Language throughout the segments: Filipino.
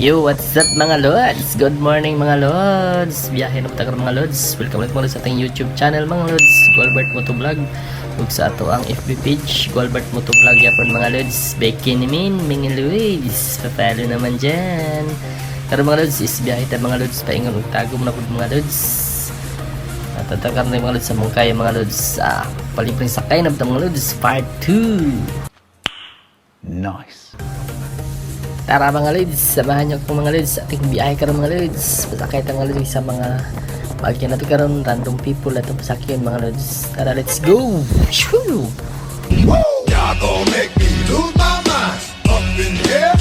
Yo, what's up mga lods? Good morning mga lods. Biyahe na tagar mga lods. Welcome ulit mga lods sa ating YouTube channel mga lods. Gualbert Motovlog. Ug sa ato ang FB page, Gualbert Motovlog yapon mga lods. Becky ni Min, Mingin Luis. Papalo naman dyan. Pero mga lods, is biyahe tayo mga lods. Paingon ug tago mo na po mga lods. At tatakar na mga lods sa mungkay mga lods. Palimpring sakay na po mga lods. Part 2. Nice. Tara mga lods, samahan niyo ako mga lods sa ating biyahe karon mga lods. Pasakay tayo mga lods sa mga bagyan natin karon, random people at pasakyan mga lods. Tara, let's go! Shoo! Y'all gon' make me lose my mind up in here.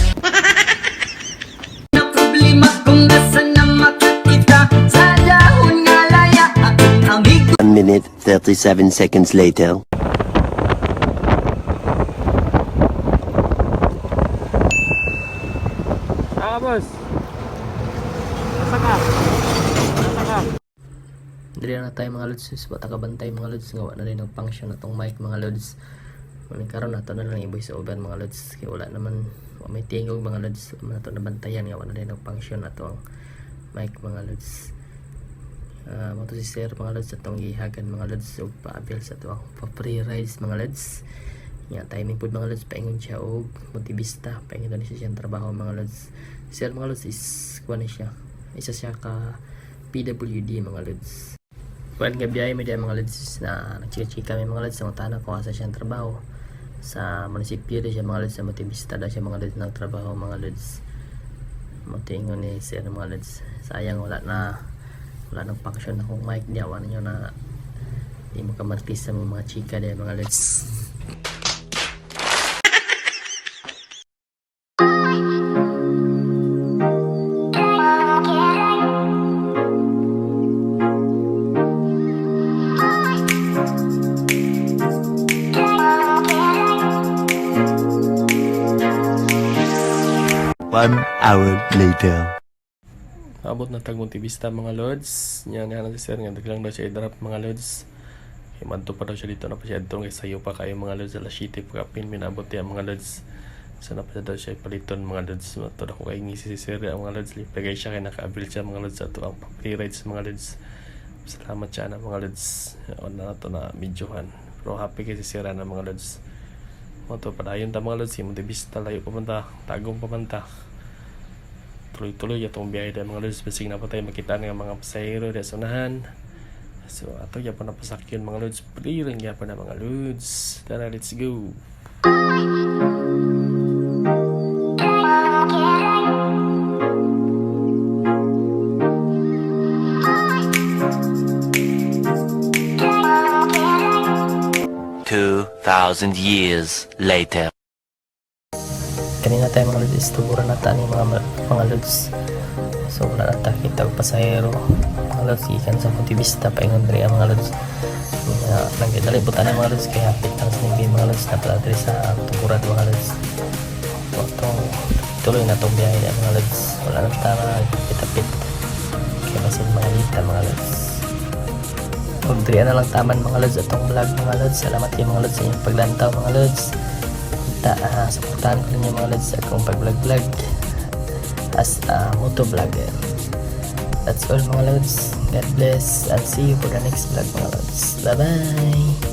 Na problema kung nasa na makakita sa dahon nga laya aking amigo. 1 minute 37 seconds later. Boss. Nasa ka? Nasa ka? Dili na tayo mga lods, bata ka bantay mga lods. Ngawa na rin ang function na tong mic mga lods. Maling karon nato na lang i-voice over mga lods. Kaya wala naman, may tingog mga lods. Nato na bantayan, ngawa na rin ang function na to ang mic mga lods. Mato si sir mga lods atong gihagan mga lods. O pa-avail sa to ang pa-free rides mga lods. Nga timing po mga lods, paingon siya og motivista, paingon doon siya siyang trabaho mga lods. Sir mga lods is kuha na siya, isa siya ka PWD mga lods. Kuhaan nga biyahe may mga lods na nagchika-chika may mga lods sa utana kung asa siyang trabaho sa munisipyo na siya mga lods, sa motivista na siya mga lods ng trabaho mga lods. Matingon ni sir mga lods, sayang wala nang function na kung mic niya, wala nyo na di mo ka martis sa mga chika niya mga lods. One hour later. Abot na tag motivista mga lods. Nya nga na si sir nga daglang daw siya i-drop mga lods. Kay madto pa daw siya dito na pa siya adtong kay sayo pa kayo mga lods alas 7 pagkapin minabot ya mga lods. So na pa daw siya paliton mga lods. Mato ako kay ngisi si sir ang mga lods lipagay siya kay naka-avail siya mga lods ato ang free rides mga lods. Salamat siya na mga lods. On na to na medyohan. Pero happy kay si sir na mga lods. Mato pa dayon ta mga lods si motivista layo pamanta, tagong pamanta. Tuloy-tuloy itong biyahe dahil mga lods, basig na po tayo makita ng mga pasahero dahil sunahan. So ato yapon na pasakyan mga lods, paliring yapon na mga lods. Tara, let's go. $2,000 years later. Kanina tayo mga lods, tuburan na tayo mga lods. So wala na tayo kita pasahero mga lods, ikan sa motivista paingon rin ang mga lods. Nagdali buta na mga lods, kaya hapit lang sa nagbi mga lods na pala rin sa tuburan mga lods. So tuloy na itong biyahe na mga lods, wala na tayo kapit-apit kaya masin mga lita mga lods. Huwag diriyan na lang taman mga lods atong vlog mga lods. Salamat yung mga lods sa inyong paglantaw mga lods. Supportahan ko ninyo mga lods sa akong pag-vlog as a motovlogger. That's all mga lods. God bless and see you for the next vlog mga lods. Bye bye.